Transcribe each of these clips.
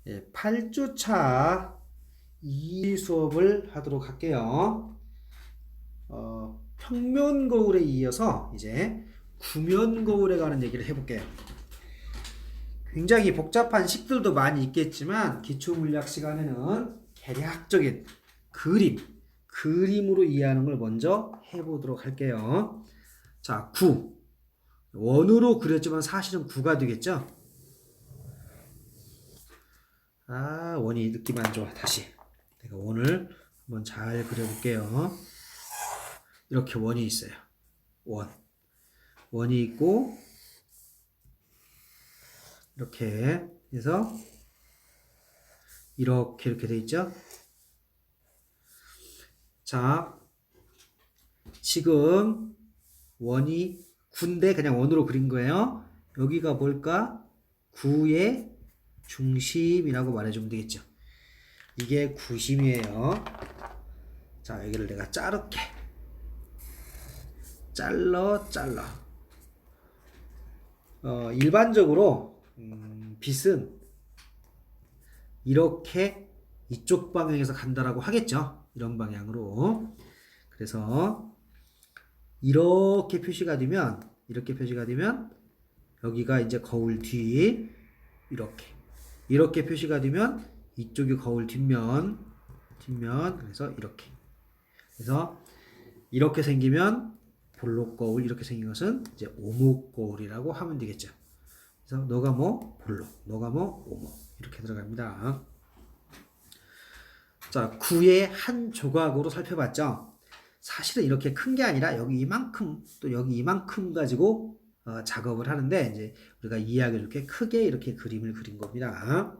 8주차 이 수업을 하도록 할게요. 평면 거울에 이어서 이제 구면 거울에 관한 얘기를 해볼게요. 굉장히 복잡한 식들도 많이 있겠지만 기초 물리학 시간에는 개략적인 그림으로 이해하는 걸 먼저 해보도록 할게요. 자, 원으로 그렸지만 사실은 구가 되겠죠? 원이 느낌 안 좋아. 다시 내가 원을 한번 잘 그려볼게요. 이렇게 원이 있어요. 원이 있고 이렇게 해서 이렇게 돼 있죠. 자, 지금 원이 9인데 그냥 원으로 그린 거예요. 여기가 뭘까? 9의 중심이라고 말해주면 되겠죠. 이게 구심이에요. 자, 여기를 내가 자를게. 잘라. 일반적으로 빛은 이렇게 이쪽 방향에서 간다라고 하겠죠. 이런 방향으로. 그래서 이렇게 표시가 되면 여기가 이제 거울 뒤 이렇게 표시가 되면 이쪽이 거울 뒷면 그래서 그래서 이렇게 생기면 볼록 거울, 이렇게 생긴 것은 이제 오목 거울이라고 하면 되겠죠. 그래서 너가 뭐 볼록, 너가 뭐 오목 이렇게 들어갑니다. 자, 구의 한 조각으로 살펴봤죠. 사실은 이렇게 큰 게 아니라 여기 이만큼 또 여기 이만큼 가지고 작업을 하는데 이제 우리가 이해하기 좋게 크게 이렇게 그림을 그린 겁니다.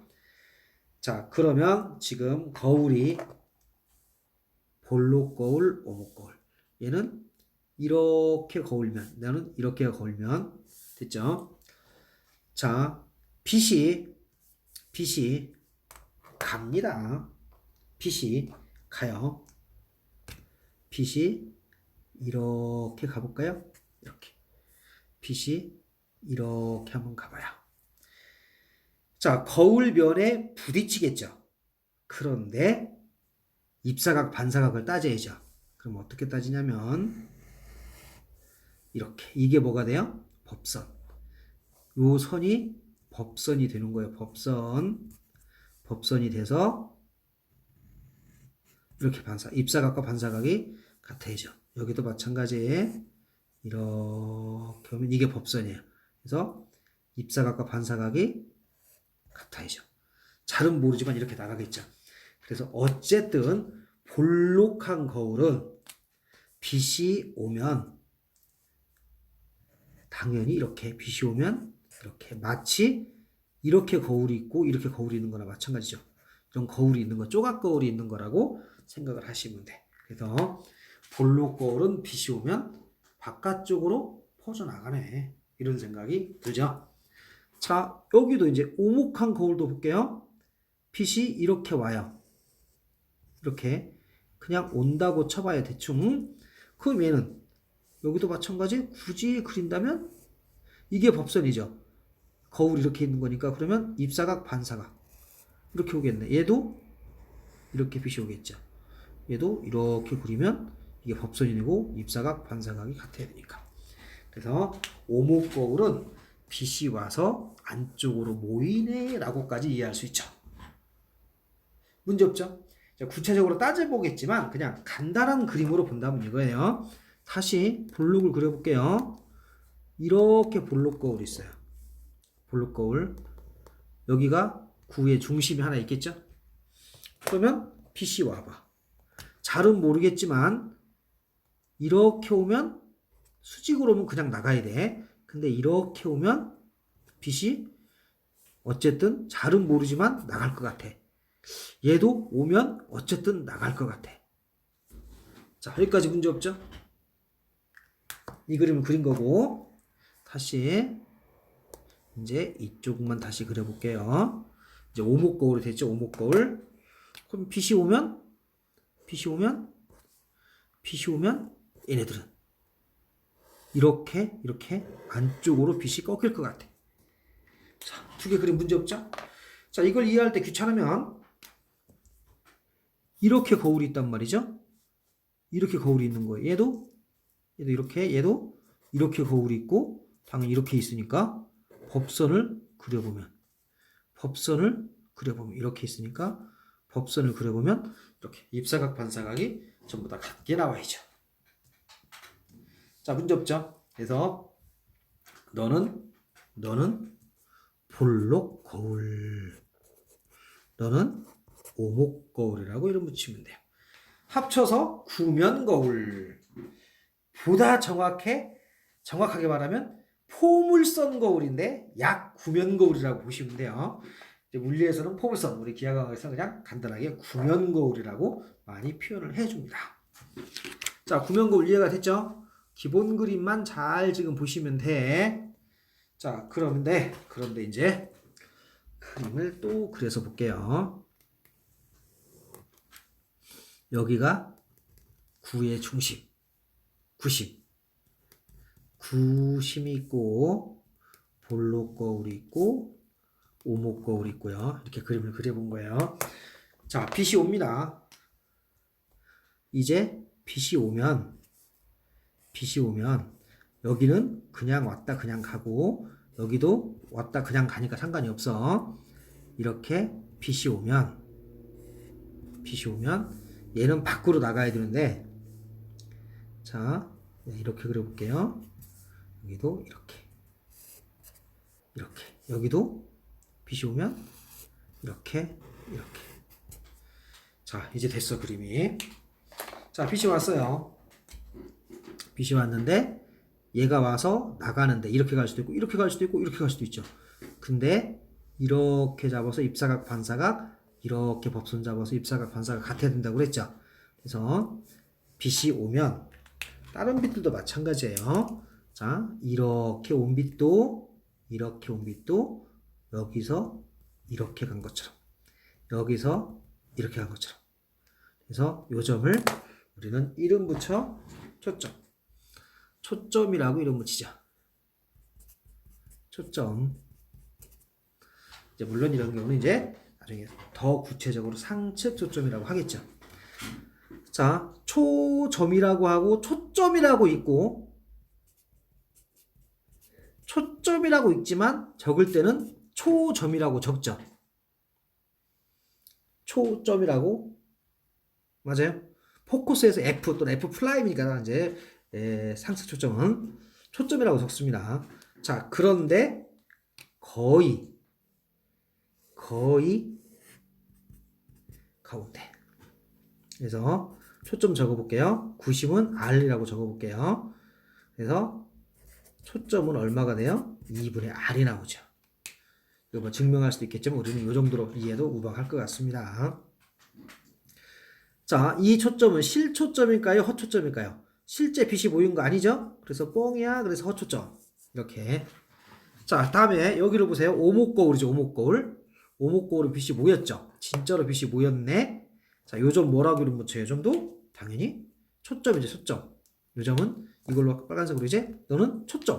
자, 그러면 지금 거울이 볼록 거울, 오목 거울. 얘는 이렇게 거울면, 나는 이렇게 거울면 됐죠? 자, 빛이 갑니다. 빛이 가요. 빛이 이렇게 가볼까요? 이렇게. 빛이 이렇게 한번 가봐요. 자, 거울면에 부딪히겠죠. 그런데 입사각, 반사각을 따져야죠. 그럼 어떻게 따지냐면 이렇게. 이게 뭐가 돼요? 법선. 요 선이 법선이 되는 거예요. 법선이 돼서 이렇게 입사각과 반사각이 같아야죠. 여기도 마찬가지에 이렇게 하면 이게 법선이에요. 그래서 입사각과 반사각이 같아야죠. 잘은 모르지만 이렇게 나가겠죠. 그래서 어쨌든 볼록한 거울은 빛이 오면 당연히 이렇게 빛이 오면 이렇게 마치 이렇게 거울이 있고 이렇게 거울이 있는 거나 마찬가지죠. 이런 거울이 있는 거, 조각 거울이 있는 거라고 생각을 하시면 돼. 그래서 볼록 거울은 빛이 오면 바깥쪽으로 퍼져나가네. 이런 생각이 들죠. 자, 여기도 이제 오목한 거울도 볼게요. 빛이 이렇게 와요. 이렇게 그냥 온다고 쳐봐요. 대충. 그럼 얘는 여기도 마찬가지 굳이 그린다면 이게 법선이죠. 거울이 이렇게 있는 거니까 그러면 입사각 반사각 이렇게 오겠네. 얘도 이렇게 빛이 오겠죠. 얘도 이렇게 그리면 이게 법선이 되고 입사각 반사각이 같아야 되니까. 그래서 오목 거울은 빛이 와서 안쪽으로 모이네 라고까지 이해할 수 있죠. 문제 없죠? 구체적으로 따져보겠지만 그냥 간단한 그림으로 본다면 이거예요. 다시 볼록을 그려볼게요. 이렇게 볼록 거울이 있어요. 볼록 거울. 여기가 구의 중심이 하나 있겠죠? 그러면 빛이 와봐. 잘은 모르겠지만 이렇게 오면 수직으로 오면 그냥 나가야 돼. 근데 이렇게 오면 빛이 어쨌든 잘은 모르지만 나갈 것 같아. 얘도 오면 어쨌든 나갈 것 같아. 자, 여기까지 문제 없죠? 이 그림을 그린 거고 다시 이제 이쪽만 다시 그려볼게요. 이제 오목 거울이 됐죠? 오목 거울. 그럼 빛이 오면 얘네들은 이렇게 안쪽으로 빛이 꺾일 것 같아. 자, 두 개 그림 문제 없죠? 자, 이걸 이해할 때 귀찮으면 이렇게 거울이 있단 말이죠. 이렇게 거울이 있는 거예요. 얘도 이렇게, 얘도 이렇게 거울이 있고 당연히 이렇게 있으니까 법선을 그려보면 이렇게 있으니까 법선을 그려보면 이렇게 입사각 반사각이 전부 다 같게 나와야죠. 자, 문제 없죠? 그래서 너는 볼록 거울, 너는 오목 거울이라고 이름 붙이면 돼요. 합쳐서 구면 거울. 보다 정확하게 말하면 포물선 거울인데 약 구면 거울이라고 보시면 돼요. 이제 물리에서는 포물선, 우리 기하과학에서 그냥 간단하게 구면 거울이라고 많이 표현을 해줍니다. 자, 구면 거울 이해가 됐죠? 기본 그림만 잘 지금 보시면 돼. 자, 그런데 이제 그림을 또 그려서 볼게요. 여기가 9의 중심, 90이 있고 볼록 거울이 있고 오목 거울이 있고요. 이렇게 그림을 그려본 거예요. 자, 빛이 옵니다. 이제 빛이 오면 여기는 그냥 왔다 그냥 가고 여기도 왔다 그냥 가니까 상관이 없어. 이렇게 빛이 오면 얘는 밖으로 나가야 되는데, 자, 이렇게 그려볼게요. 여기도 이렇게 여기도 빛이 오면 이렇게. 자, 이제 됐어, 그림이. 자, 빛이 왔어요. 빛이 왔는데 얘가 와서 나가는데 이렇게 갈 수도 있고 이렇게 갈 수도 있고 이렇게 갈 수도 있죠. 근데 이렇게 잡아서 입사각 반사각, 이렇게 법선 잡아서 입사각 반사각 같아야 된다고 그랬죠. 그래서 빛이 오면 다른 빛들도 마찬가지예요. 자, 이렇게 온 빛도 여기서 이렇게 간 것처럼, 여기서 이렇게 간 것처럼. 그래서 요 점을 우리는 이름 붙여 초점이라고 이름 붙이자. 초점. 이제 물론 이런 경우는 이제 나중에 더 구체적으로 상측 초점이라고 하겠죠. 자, 초점이라고 하고 초점이라고 있고, 초점이라고 있지만 적을 때는 초점이라고 적죠. 초점이라고, 맞아요? 포커스에서 F 또는 F'이니까 이제 상승 초점은 초점이라고 적습니다. 자, 그런데 거의 가운데. 그래서 초점 적어볼게요. 90은 R이라고 적어볼게요. 그래서 초점은 얼마가 돼요? 2분의 R이 나오죠. 이거 뭐 증명할 수도 있겠지만 우리는 이 정도로 이해도 무방할 것 같습니다. 자, 이 초점은 실초점일까요? 허초점일까요? 실제 빛이 보이는 거 아니죠? 그래서 뻥이야. 그래서 허초점. 이렇게. 자, 다음에 여기로 보세요. 오목거울이죠. 오목거울은 빛이 모였죠. 진짜로 빛이 모였네. 자, 요 점 뭐라고 이름 붙여요? 요 점도 당연히 초점이죠. 초점. 요 점은 이걸로 빨간색으로 이제 너는 초점.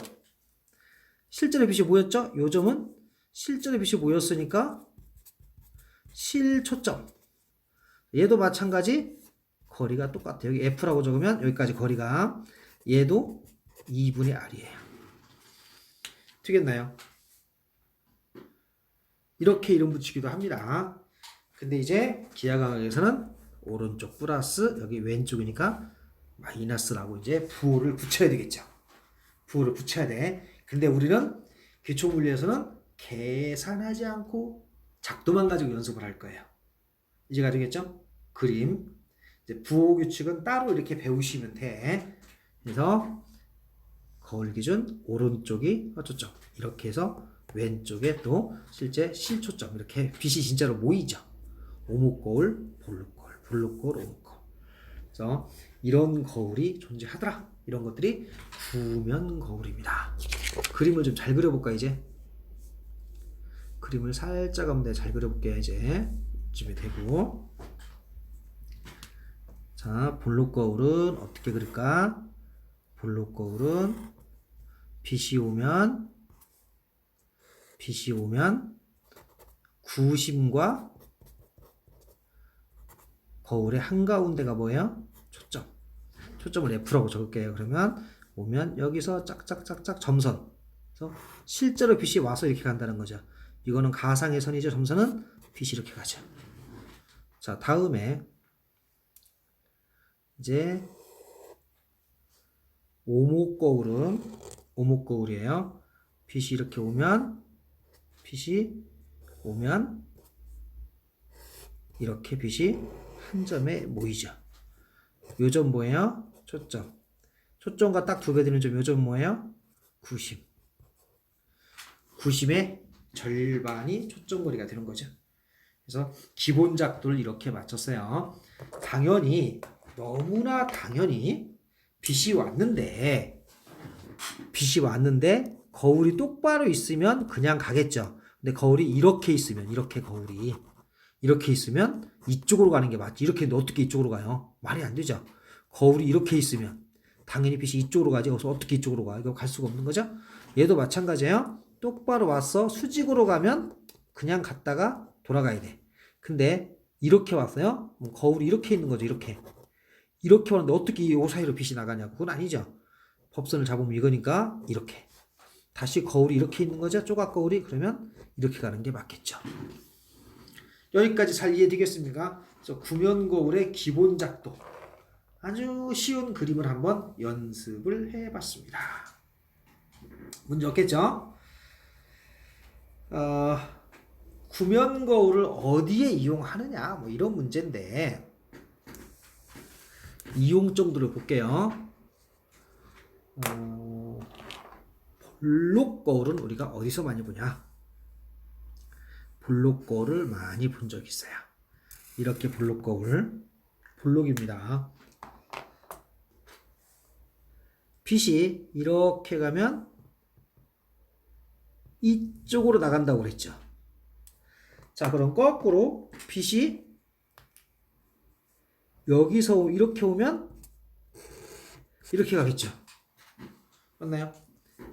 실제로 빛이 모였죠? 요 점은 실제로 빛이 모였으니까 실초점. 얘도 마찬가지 거리가 똑같아요. 여기 F라고 적으면 여기까지 거리가, 얘도 2분의 R이에요. 되겠나요? 이렇게 이름 붙이기도 합니다. 근데 이제 기하과학에서는 오른쪽 플러스, 여기 왼쪽이니까 마이너스라고 이제 부호를 붙여야 되겠죠. 부호를 붙여야 돼. 근데 우리는 기초물리에서는 계산하지 않고 작도만 가지고 연습을 할 거예요. 이제 가지겠죠? 그림. 이제 부호 규칙은 따로 이렇게 배우시면 돼. 그래서 거울 기준 오른쪽이 허초점. 이렇게 해서 왼쪽에 또 실제 실초점. 이렇게 빛이 진짜로 모이죠. 오목거울, 볼록거울, 오목거울. 그래서 이런 거울이 존재하더라. 이런 것들이 구면 거울입니다. 그림을 좀 잘 그려볼까 이제? 그림을 살짝 한번 잘 그려볼게요 이제. 이쯤에 되고. 자, 볼록거울은 어떻게 그릴까? 볼록거울은 빛이 오면 구심과 거울의 한가운데가 뭐예요? 초점. 초점을 F라고 적을게요. 그러면 오면 여기서 짝짝짝짝 점선. 그래서 실제로 빛이 와서 이렇게 간다는 거죠. 이거는 가상의 선이죠. 점선은 빛이 이렇게 가죠. 자, 다음에 이제 오목거울이에요. 빛이 이렇게 오면 이렇게 빛이 한 점에 모이죠. 요점 뭐예요? 초점. 초점과 딱 두 배 되는 점 요점 뭐예요? 구심. 구심의 절반이 초점거리가 되는 거죠. 그래서 기본 작도를 이렇게 맞췄어요. 너무나 당연히 빛이 왔는데 거울이 똑바로 있으면 그냥 가겠죠. 근데 거울이 이렇게 있으면 이렇게 있으면 이쪽으로 가는 게 맞지. 이렇게 어떻게 이쪽으로 가요? 말이 안 되죠. 거울이 이렇게 있으면 당연히 빛이 이쪽으로 가지. 그래서 어떻게 이쪽으로 가? 이거 갈 수가 없는 거죠. 얘도 마찬가지예요. 똑바로 왔어. 수직으로 가면 그냥 갔다가 돌아가야 돼. 근데 이렇게 왔어요. 거울이 이렇게 있는 거죠. 이렇게 왔는데 어떻게 이 사이로 빛이 나가냐? 그건 아니죠. 법선을 잡으면 이거니까 이렇게. 다시 거울이 이렇게 있는 거죠. 조각 거울이. 그러면 이렇게 가는 게 맞겠죠. 여기까지 잘 이해되겠습니까? 그래서 구면 거울의 기본 작도. 아주 쉬운 그림을 한번 연습을 해봤습니다. 문제 없겠죠? 구면 거울을 어디에 이용하느냐? 뭐 이런 문제인데 이용 정도를 볼게요. 볼록 거울은 우리가 어디서 많이 보냐? 볼록 거울을 많이 본 적이 있어요. 이렇게 볼록 거울, 볼록입니다. 빛이 이렇게 가면 이쪽으로 나간다고 그랬죠. 자, 그럼 거꾸로 빛이 여기서 이렇게 오면 이렇게 가겠죠. 맞나요?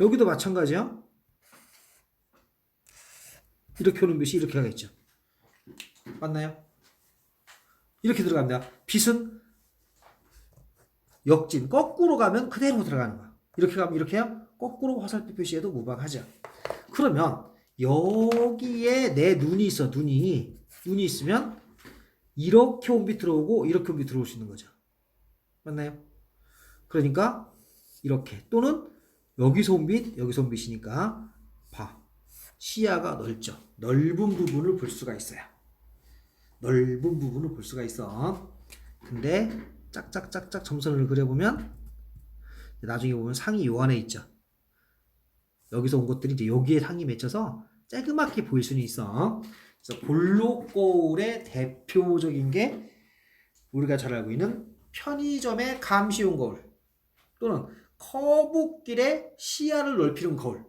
여기도 마찬가지요. 이렇게 오는 빛이 이렇게 가겠죠. 맞나요? 이렇게 들어갑니다. 빛은 역진, 거꾸로 가면 그대로 들어가는 거야. 이렇게 가면 이렇게요. 거꾸로 화살표 표시해도 무방하죠. 그러면 여기에 내 눈이 있어. 눈이 있으면 이렇게 온 빛 들어오고 이렇게 온 빛 들어올 수 있는 거죠. 맞나요? 그러니까 이렇게 또는 여기서 온 빛, 여기서 온 빛이니까 시야가 넓죠. 넓은 부분을 볼 수가 있어요. 넓은 부분을 볼 수가 있어. 근데 짝짝짝짝 점선을 그려보면 나중에 보면 상이 요 안에 있죠. 여기서 온 것들이 이제 여기에 상이 맺혀서 쬐그맣게 보일 수는 있어. 그래서 볼록 거울의 대표적인 게 우리가 잘 알고 있는 편의점의 감시용 거울 또는 커브길의 시야를 넓히는 거울.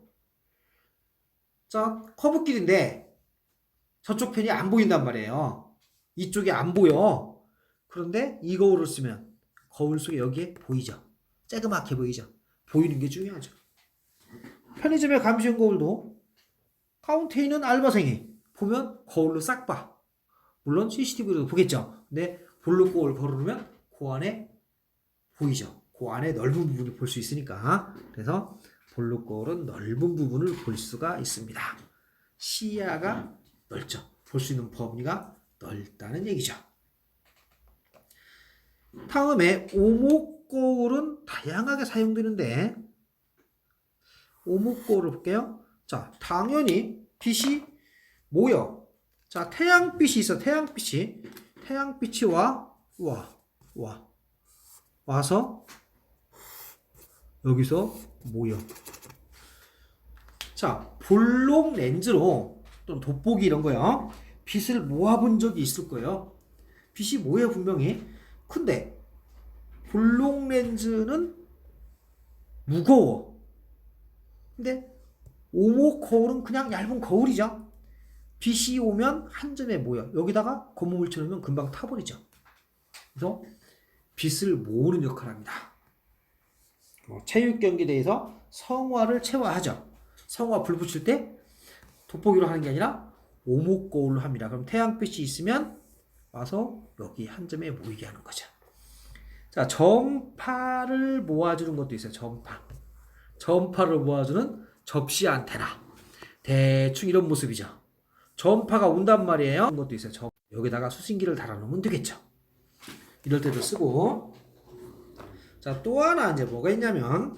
자, 커브길인데 저쪽 편이 안 보인단 말이에요. 이쪽이 안 보여. 그런데 이 거울을 쓰면 거울 속에 여기에 보이죠. 쬐그맣게 보이죠. 보이는 게 중요하죠. 편의점의 감시용 거울도 카운터에 있는 알바생이 보면 거울로 싹 봐. 물론 CCTV로도 보겠죠. 근데 볼록 거울 걸어놓으면 그 안에 보이죠. 그 안에 넓은 부분을 볼 수 있으니까. 그래서 볼록 거울은 넓은 부분을 볼 수가 있습니다. 시야가 넓죠. 볼 수 있는 범위가 넓다는 얘기죠. 다음에 오목 거울은 다양하게 사용되는데 오목 거울을 볼게요. 자, 당연히 빛이 모여. 자, 태양빛이 있어. 태양빛이 와서 여기서 모여. 자, 볼록 렌즈로 또는 돋보기 이런 거요. 빛을 모아본 적이 있을 거예요. 빛이 모여 분명히. 근데 볼록 렌즈는 무거워. 근데 오목 거울은 그냥 얇은 거울이죠. 빛이 오면 한 점에 모여. 여기다가 고무물 쳐놓으면 금방 타버리죠. 그래서 빛을 모으는 역할을 합니다. 체육 경기대에서 성화를 체화하죠. 성화 불 붙일 때 돋보기로 하는 게 아니라 오목거울로 합니다. 그럼 태양빛이 있으면 와서 여기 한 점에 모이게 하는 거죠. 자, 전파를 모아주는 것도 있어요. 전파를 모아주는 접시 안테나. 대충 이런 모습이죠. 전파가 온단 말이에요. 이런 것도 있어요. 여기다가 수신기를 달아놓으면 되겠죠. 이럴 때도 쓰고. 자, 또 하나 이제 뭐가 있냐면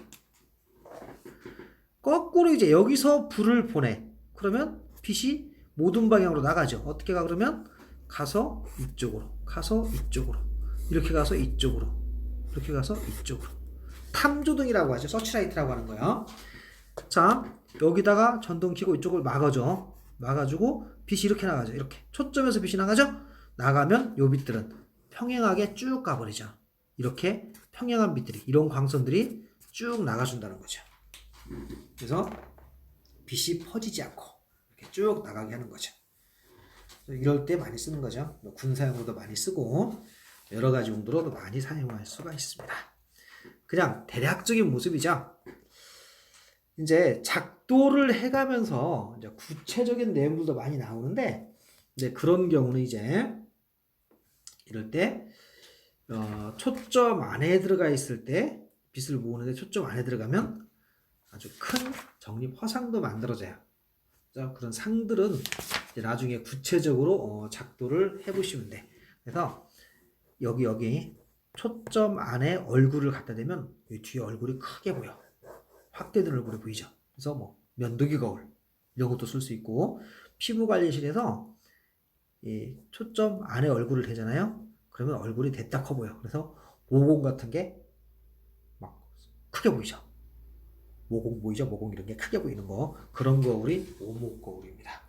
거꾸로 이제 여기서 불을 보내. 그러면 빛이 모든 방향으로 나가죠. 어떻게 가 그러면 가서 이쪽으로, 가서 이쪽으로, 이렇게 가서 이쪽으로, 이렇게 가서 이쪽으로. 탐조등이라고 하죠. 서치라이트라고 하는 거예요. 자, 여기다가 전등 켜고 이쪽을 막아줘. 막아주고 빛이 이렇게 나가죠. 이렇게 초점에서 빛이 나가죠. 나가면 요 빛들은 평행하게 쭉 가버리죠. 이렇게 평행한 빛들이, 이런 광선들이 쭉 나가준다는 거죠. 그래서 빛이 퍼지지 않고 이렇게 쭉 나가게 하는 거죠. 이럴 때 많이 쓰는 거죠. 군사용으로도 많이 쓰고 여러 가지 용도로도 많이 사용할 수가 있습니다. 그냥 대략적인 모습이죠. 이제 작도를 해가면서 이제 구체적인 내용들도 많이 나오는데, 이제 그런 경우는 이제 이럴 때 초점 안에 들어가 있을 때 빛을 모으는데 초점 안에 들어가면 아주 큰 적립 화상도 만들어져요. 그런 상들은 이제 나중에 구체적으로 작도를 해보시면 돼. 그래서 여기 초점 안에 얼굴을 갖다 대면 이 뒤에 얼굴이 크게 보여. 확대된 얼굴이 보이죠. 그래서 뭐 면도기 거울 이런 것도 쓸 수 있고, 피부 관리실에서 이 초점 안에 얼굴을 대잖아요. 그러면 얼굴이 됐다 커 보여. 그래서 모공 같은 게 막 크게 보이죠. 모공 보이죠? 모공 이런 게 크게 보이는 거, 그런 거울이 오목 거울입니다.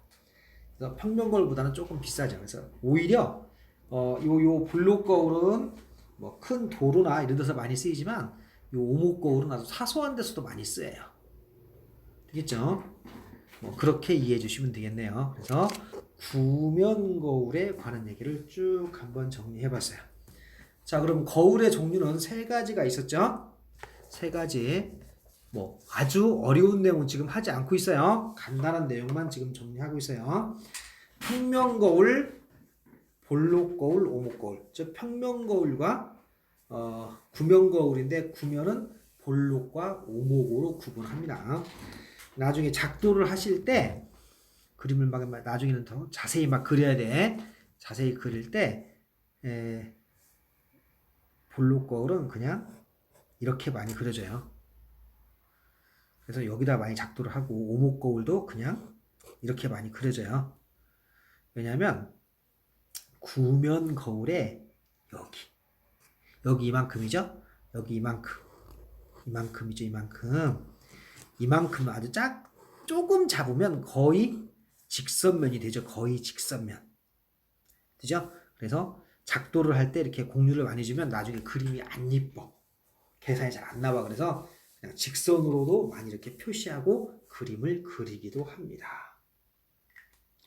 그래서 평면 거울보다는 조금 비싸죠. 그래서 오히려 요 블록 거울은 뭐 큰 도로나 이런 데서 많이 쓰이지만 요 오목 거울은 아주 사소한 데서도 많이 쓰여요. 되겠죠? 뭐 그렇게 이해해 주시면 되겠네요. 그래서 구면 거울에 관한 얘기를 쭉 한번 정리해 봤어요. 자, 그럼 거울의 종류는 세 가지가 있었죠? 세 가지. 뭐 아주 어려운 내용은 지금 하지 않고 있어요. 간단한 내용만 지금 정리하고 있어요. 평면 거울, 볼록 거울, 오목 거울. 즉 평면 거울과 구면 거울인데, 구면은 볼록과 오목으로 구분합니다. 나중에 작도를 하실 때 그림을 막 나중에는 더 자세히 막 그려야 돼. 자세히 그릴 때 볼록 거울은 그냥 이렇게 많이 그려져요. 그래서 여기다 많이 작도를 하고, 오목 거울도 그냥 이렇게 많이 그려져요. 왜냐하면 구면 거울에 여기 이만큼이죠? 여기 이만큼이죠. 이만큼 아주 조금 잡으면 거의 직선면이 되죠. 거의 직선면 되죠? 그래서 작도를 할 때 이렇게 공유를 많이 주면 나중에 그림이 안 이뻐. 계산이 잘 안 나와. 그래서 그냥 직선으로도 많이 이렇게 표시하고 그림을 그리기도 합니다.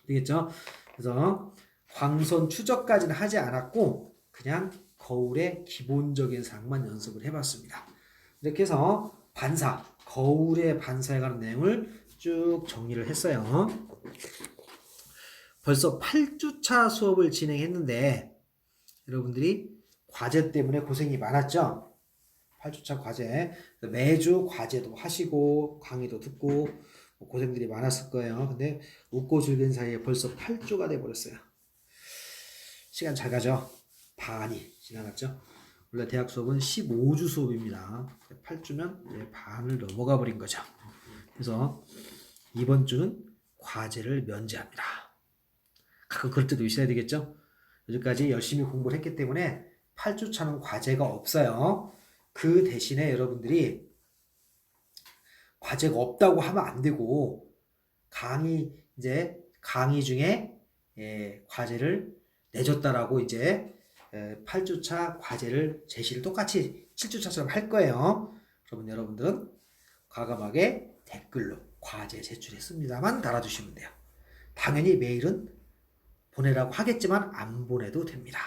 되겠죠? 그래서 광선 추적까지는 하지 않았고 그냥 거울의 기본적인 사항만 연습을 해봤습니다. 이렇게 해서 거울의 반사에 관한 내용을 쭉 정리를 했어요. 벌써 8주차 수업을 진행했는데 여러분들이 과제 때문에 고생이 많았죠? 8주차 과제. 매주 과제도 하시고 강의도 듣고 고생들이 많았을 거예요. 근데 웃고 즐긴 사이에 벌써 8주가 돼버렸어요. 시간 잘 가죠? 반이 지나갔죠? 원래 대학 수업은 15주 수업입니다. 8주면 이제 반을 넘어가 버린 거죠. 그래서 이번 주는 과제를 면제합니다. 가끔 그럴 때도 있어야 되겠죠? 여기까지 열심히 공부를 했기 때문에 8주차는 과제가 없어요. 그 대신에 여러분들이 과제가 없다고 하면 안 되고, 강의 중에 과제를 내줬다라고 이제 8주차 과제를 제시를 똑같이 7주차처럼 할 거예요. 그러면 여러분들은 과감하게 댓글로 과제 제출했습니다만 달아주시면 돼요. 당연히 메일은 보내라고 하겠지만 안 보내도 됩니다.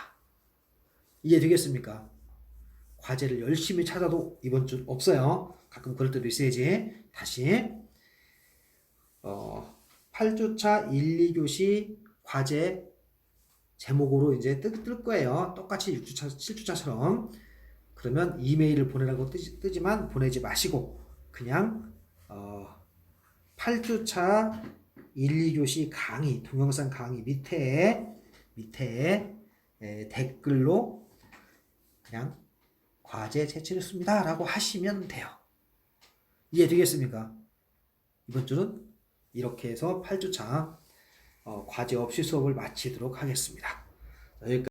이해되겠습니까? 과제를 열심히 찾아도 이번 주 없어요. 가끔 그럴 때도 있어야지. 다시 8주차 1, 2교시 과제 제목으로 이제 뜰 거예요. 똑같이 6주차, 7주차처럼. 그러면 이메일을 보내라고 뜨지만 보내지 마시고 그냥 8주차 1, 2교시 강의, 동영상 강의 밑에 댓글로 그냥 과제 제출했습니다 라고 하시면 돼요. 이해되겠습니까? 이번 주는 이렇게 해서 8주차 과제 없이 수업을 마치도록 하겠습니다. 여기까지